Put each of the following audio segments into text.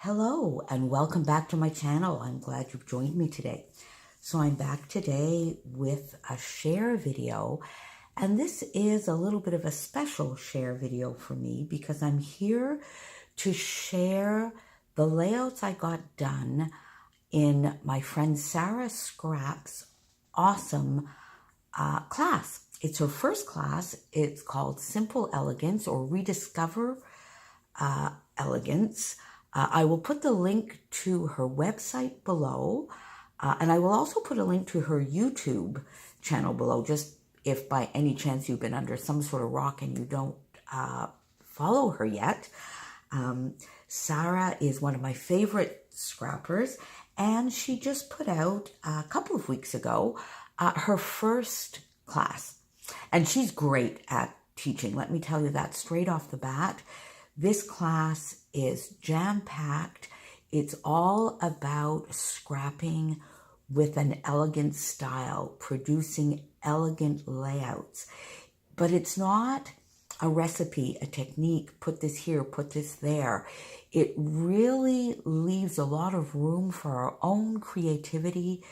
Hello and welcome back to my channel. I'm glad you've joined me today. So I'm back today with a share video, and this is a little bit of a special share video for me because I'm here to share the layouts I got done in my friend Sara Scrap's awesome class. It's her first class. It's called Simple Elegance or Rediscover Elegance. I will put the link to her website below, and I will also put a link to her YouTube channel below, just if by any chance you've been under some sort of rock and you don't follow her yet. Sara is one of my favorite scrappers, and she just put out a couple of weeks ago her first class. And she's great at teaching. Let me tell you that straight off the bat. This class is jam-packed. It's all about scrapping with an elegant style, producing elegant layouts. But it's not a recipe, a technique, put this here, put this there. It really leaves a lot of room for our own creativity.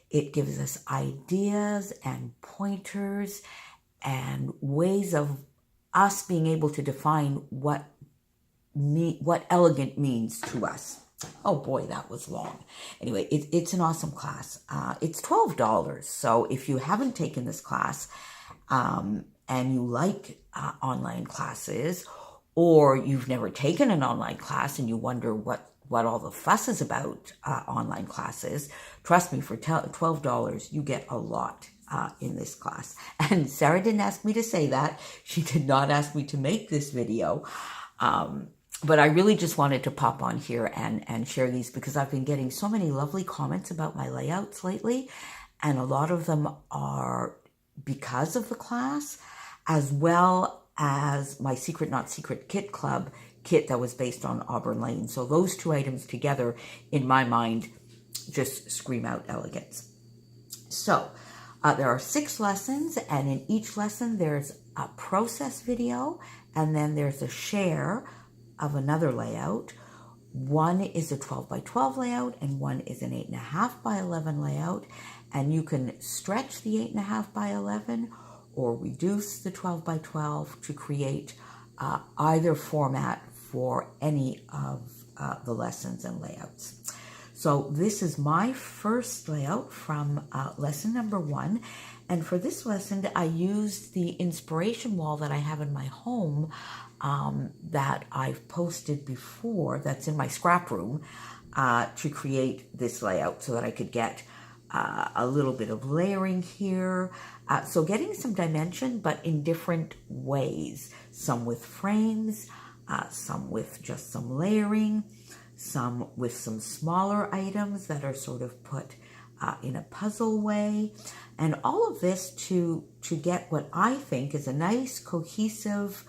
It gives us ideas and pointers and ways of us being able to define what elegant means to us. Oh boy, that was long. Anyway, it's an awesome class. It's $12. So if you haven't taken this class and you like online classes, or you've never taken an online class and you wonder what all the fuss is about online classes, trust me, for $12, you get a lot in this class. And Sara didn't ask me to say that. She did not ask me to make this video. But I really just wanted to pop on here and share these because I've been getting so many lovely comments about my layouts lately. And a lot of them are because of the class, as well as my Secret Not Secret Kit Club kit that was based on Auburn Lane. So those two items together, in my mind, just scream out elegance. So there are 6 lessons, and in each lesson there's a process video, and then there's a share of another layout. One is a 12 by 12 layout, and one is an 8.5 by 11 layout. And you can stretch the 8.5 by 11 or reduce the 12 by 12 to create either format for any of the lessons and layouts. So this is my first layout from lesson number 1. And for this lesson, I used the inspiration wall that I have in my home that I've posted before, that's in my scrap room, to create this layout so that I could get a little bit of layering here. So getting some dimension, but in different ways. Some with frames, some with just some layering, some with some smaller items that are sort of put in a puzzle way. And all of this to get what I think is a nice cohesive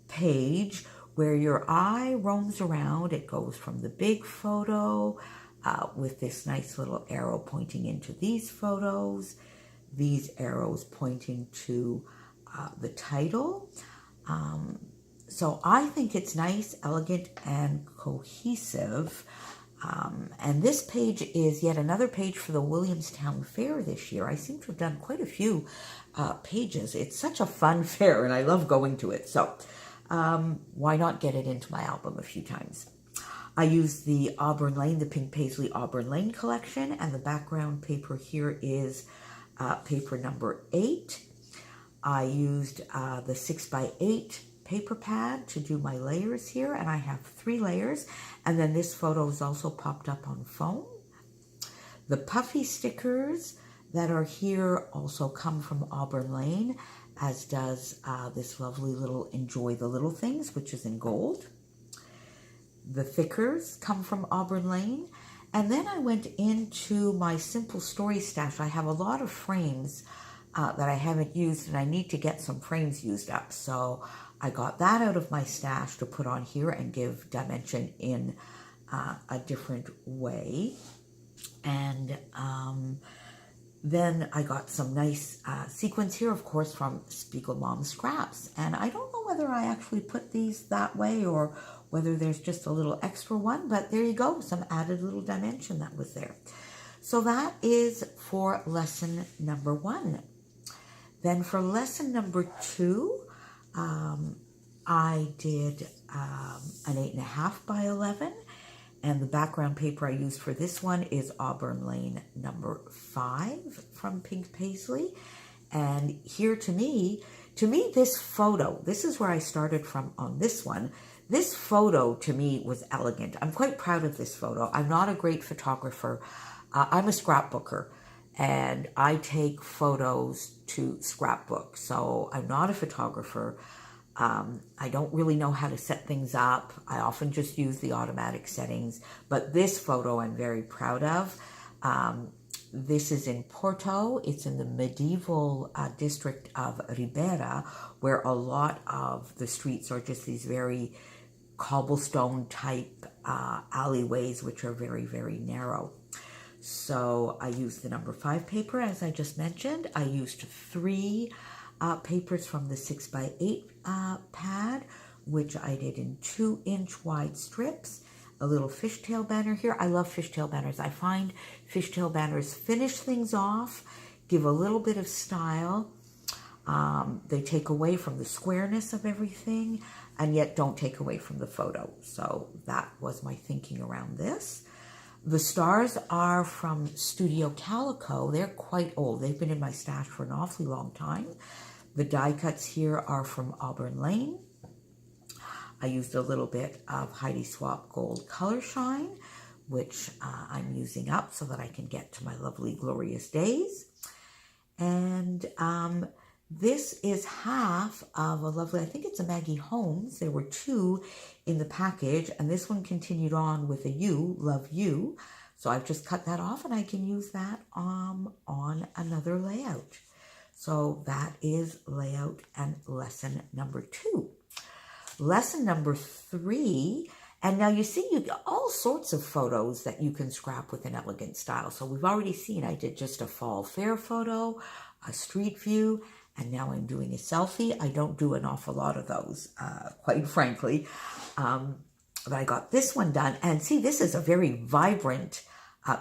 page where your eye roams around. It goes from the big photo with this nice little arrow pointing into these photos, these arrows pointing to the title. So I think it's nice, elegant, and cohesive. And this page is yet another page for the Williamstown Fair this year. I seem to have done quite a few pages. It's such a fun fair, and I love going to it. So why not get it into my album a few times? I used the Auburn Lane, the Pink Paisley Auburn Lane collection, and the background paper here is paper number 8. I used the 6x8 paper pad to do my layers here, and I have 3 layers, and then this photo is also popped up on foam. The puffy stickers that are here also come from Auburn Lane, as does this lovely little Enjoy the Little Things, which is in gold. The thickers come from Auburn Lane. And then I went into my Simple Story stash. I have a lot of frames that I haven't used, and I need to get some frames used up. So I got that out of my stash to put on here and give dimension in a different way. And then I got some nice sequins here, of course, from Spiegel Mom Scraps. And I don't know whether I actually put these that way or whether there's just a little extra one, but there you go, some added little dimension that was there. So that is for lesson number 1. Then for lesson number 2, I did an 8.5 by 11, and the background paper I used for this one is Auburn Lane number 5 from Pink Paisley. And here to me, this photo, this is where I started from on this one. This photo to me was elegant. I'm quite proud of this photo. I'm not a great photographer. I'm a scrapbooker, and I take photos to scrapbook. So I'm not a photographer. I don't really know how to set things up. I often just use the automatic settings. But this photo I'm very proud of. This is in Porto. It's in the medieval district of Ribeira, where a lot of the streets are just these very cobblestone type alleyways, which are very, very narrow. So I used the number 5 paper, as I just mentioned. I used 3 papers from the 6 by 8 pad, which I did in 2-inch wide strips. A little fishtail banner here. I love fishtail banners. I find fishtail banners finish things off, give a little bit of style. They take away from the squareness of everything, and yet don't take away from the photo. So that was my thinking around this. The stars are from Studio Calico. They're quite old. They've been in my stash for an awfully long time. The die cuts here are from Auburn Lane. I used a little bit of Heidi Swapp Gold Color Shine, which I'm using up so that I can get to my lovely Glorious Days. And this is half of a lovely, I think it's a Maggie Holmes. There were 2 in the package, and this one continued on with a U, Love You. So I've just cut that off, and I can use that on another layout. So that is layout and lesson number 2. Lesson number 3, and now you see you get all sorts of photos that you can scrap with an elegant style. So we've already seen I did just a fall fair photo, a street view, and now I'm doing a selfie. I don't do an awful lot of those, quite frankly, but I got this one done. And see, this is a very vibrant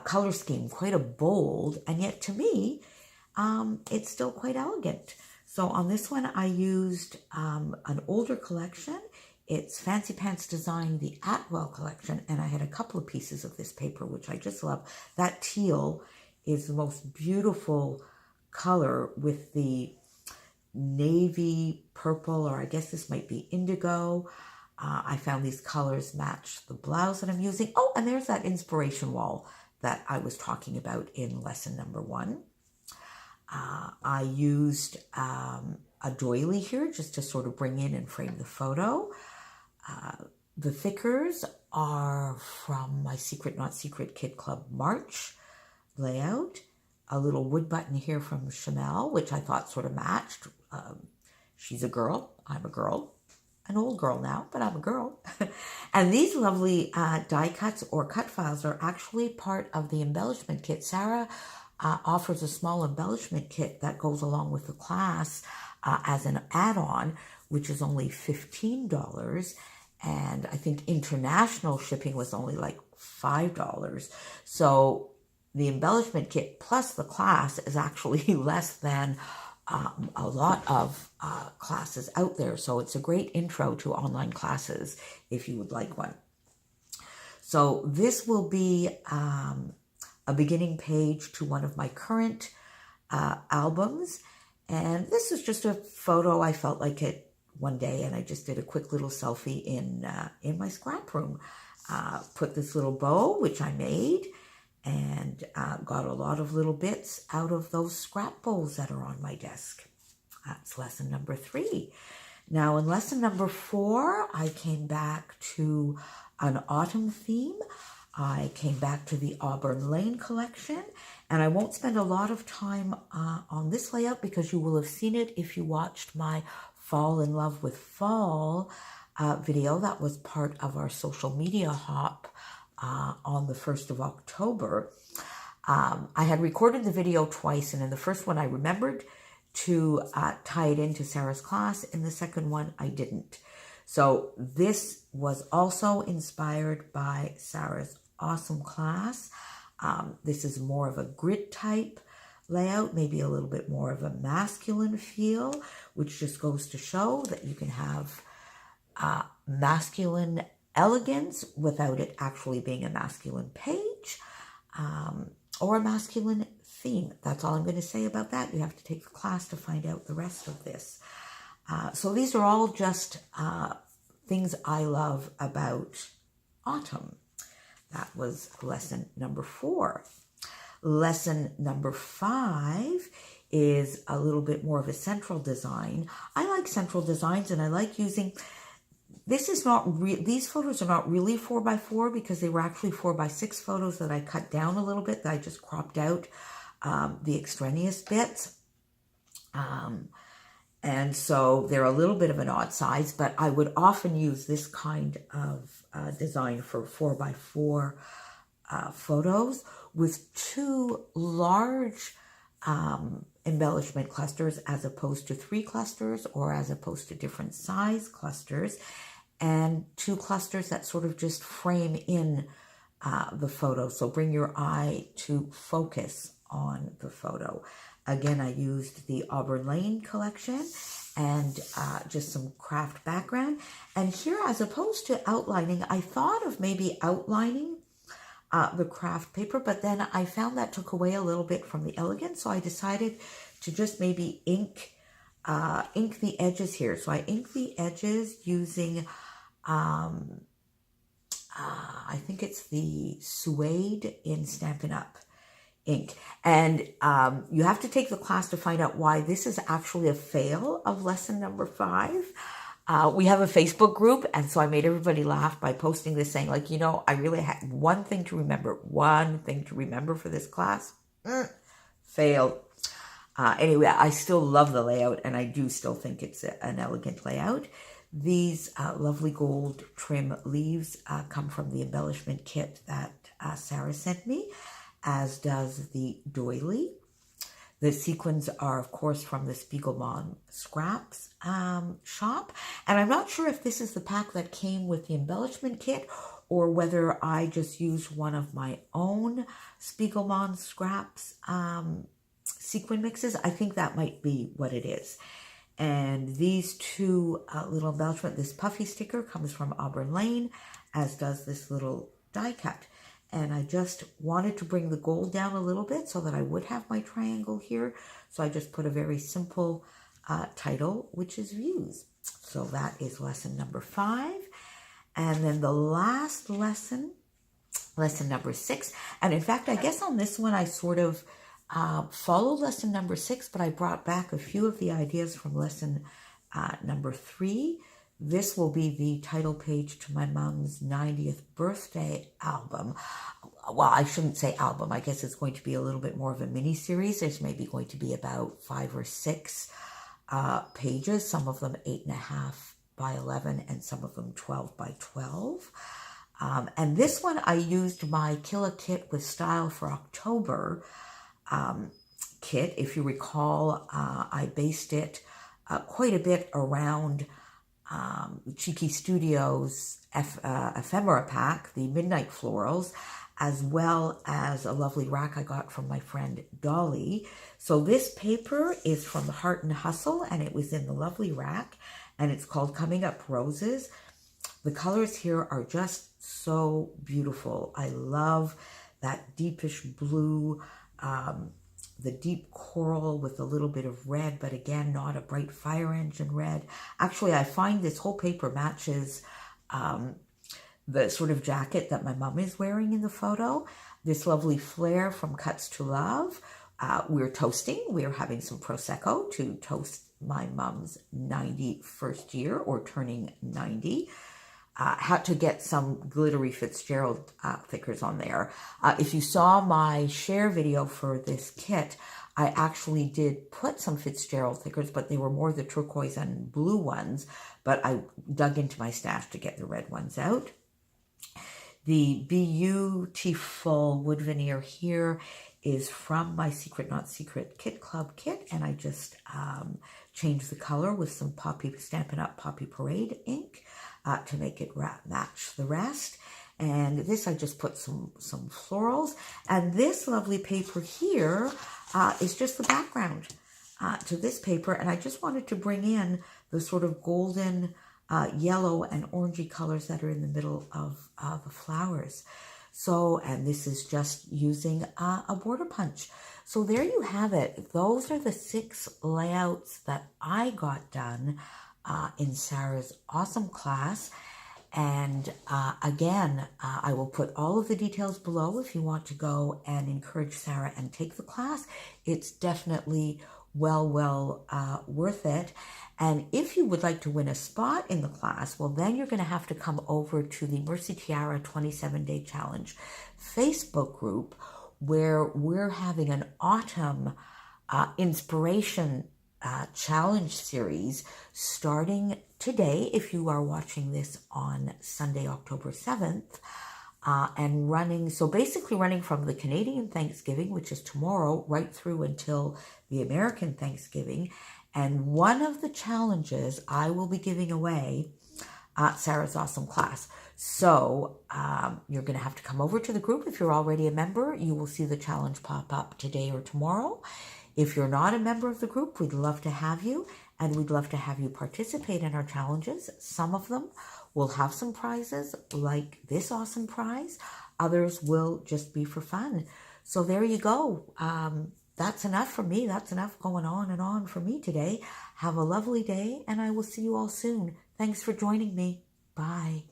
color scheme, quite a bold, and yet to me, it's still quite elegant. So on this one, I used an older collection. It's Fancy Pants Design, the Atwell collection, and I had a couple of pieces of this paper, which I just love. That teal is the most beautiful color with the navy purple, or I guess this might be indigo. I found these colors match the blouse that I'm using. Oh, and there's that inspiration wall that I was talking about in lesson number 1. I used a doily here just to sort of bring in and frame the photo. The thickers are from my Secret Not Secret Kid Club March layout. A little wood button here from Chanel, which I thought sort of matched. She's a girl, I'm a girl. An old girl now, but I'm a girl. And these lovely die cuts or cut files are actually part of the embellishment kit. Sara offers a small embellishment kit that goes along with the class as an add-on, which is only $15. And I think international shipping was only like $5. So the embellishment kit plus the class is actually less than a lot of classes out there. So it's a great intro to online classes if you would like one. So this will be a beginning page to one of my current albums. And this is just a photo. I felt like it one day, and I just did a quick little selfie in my scrap room. Put this little bow, which I made, and got a lot of little bits out of those scrap bowls that are on my desk. That's lesson number 3. Now in lesson number 4, I came back to an autumn theme. I came back to the Auburn Lane collection, and I won't spend a lot of time on this layout because you will have seen it if you watched my Fall in Love with Fall video. That was part of our social media hop on the 1st of October. I had recorded the video twice, and in the first one I remembered to tie it into Sarah's class. In the second one I didn't. So this was also inspired by Sara's awesome class. This is more of a grid type layout, maybe a little bit more of a masculine feel, which just goes to show that you can have masculine elegance without it actually being a masculine page or a masculine theme. That's all I'm going to say about that. You have to take the class to find out the rest of this. So these are all just things I love about autumn. That was lesson number 4. Lesson number 5 is a little bit more of a central design. I like central designs, and I like using, this is not these photos are not really 4x4 because they were actually 4x6 photos that I cut down a little bit, that I just cropped out the extraneous bits. And so they're a little bit of an odd size, but I would often use this kind of design for 4x4 photos with 2 large embellishment clusters as opposed to 3 clusters, or as opposed to different size clusters, and 2 clusters that sort of just frame in the photo. So bring your eye to focus on the photo. Again, I used the Auburn Lane collection and just some craft background. And here, as opposed to outlining, I thought of maybe outlining the craft paper, but then I found that took away a little bit from the elegance. So I decided to just maybe ink the edges here. So I ink the edges using, I think it's the Suede in Stampin' Up! Ink. And you have to take the class to find out why this is actually a fail of lesson number 5. We have a Facebook group, and so I made everybody laugh by posting this, saying, like, you know, I really had one thing to remember for this class. Failed. Anyway, I still love the layout, and I do still think it's an elegant layout. These lovely gold trim leaves come from the embellishment kit that Sara sent me, as does the doily. The sequins are, of course, from the Spiegelman Scraps shop. And I'm not sure if this is the pack that came with the embellishment kit, or whether I just used one of my own Spiegelman Scraps sequin mixes. I think that might be what it is. And these 2 little embellishment, this puffy sticker comes from Auburn Lane, as does this little die cut. And I just wanted to bring the gold down a little bit so that I would have my triangle here. So I just put a very simple title, which is Views. So that is lesson number 5. And then the last lesson, lesson number 6. And in fact, I guess on this one, I sort of followed lesson number 6, but I brought back a few of the ideas from lesson number 3. This will be the title page to my mom's 90th birthday album. Well, I shouldn't say album. I guess it's going to be a little bit more of a mini-series. There's maybe going to be about 5 or 6 pages, some of them 8.5 by 11 and some of them 12 by 12. And this one I used my Kill a Kit with Style for October kit. If you recall, I based it quite a bit around Cheeky Studios ephemera pack, the Midnight Florals, as well as a lovely rack I got from my friend Dolly. So this paper is from Heart and Hustle, and it was in the lovely rack, and it's called Coming Up Roses. The colors here are just so beautiful. I love that deepish blue, the deep coral with a little bit of red, but again, not a bright fire engine red. Actually, I find this whole paper matches the sort of jacket that my mom is wearing in the photo. This lovely flare from Cuts to Love. We're toasting. We're having some Prosecco to toast my mom's 91st year, or turning 90. Had to get some glittery Fitzgerald thickers on there. If you saw my share video for this kit, I actually did put some Fitzgerald thickers, but they were more the turquoise and blue ones, but I dug into my stash to get the red ones out. The beautiful wood veneer here is from my Secret Not Secret Kit Club kit, and I just changed the color with some Stampin' Up! Poppy Parade ink to make it match the rest. And this, I just put some florals. And this lovely paper here is just the background to this paper. And I just wanted to bring in the sort of golden yellow and orangey colors that are in the middle of the flowers. So, and this is just using a border punch. So there you have it. Those are the 6 layouts that I got done in Sarah's awesome class. And again, I will put all of the details below if you want to go and encourage Sara and take the class. It's definitely well worth it. And if you would like to win a spot in the class, well, then you're going to have to come over to the Mercy Tiara 27-Day Challenge Facebook group, where we're having an autumn inspiration challenge series starting today, if you are watching this on Sunday, October 7th, and running from the Canadian Thanksgiving, which is tomorrow, right through until the American Thanksgiving. And one of the challenges I will be giving away Sarah's awesome class. So you're going to have to come over to the group. If you're already a member, you will see the challenge pop up today or tomorrow. If you're not a member of the group, we'd love to have you, and we'd love to have you participate in our challenges. Some of them will have some prizes, like this awesome prize. Others will just be for fun. So there you go. That's enough for me. That's enough going on and on for me today. Have a lovely day, and I will see you all soon. Thanks for joining me. Bye.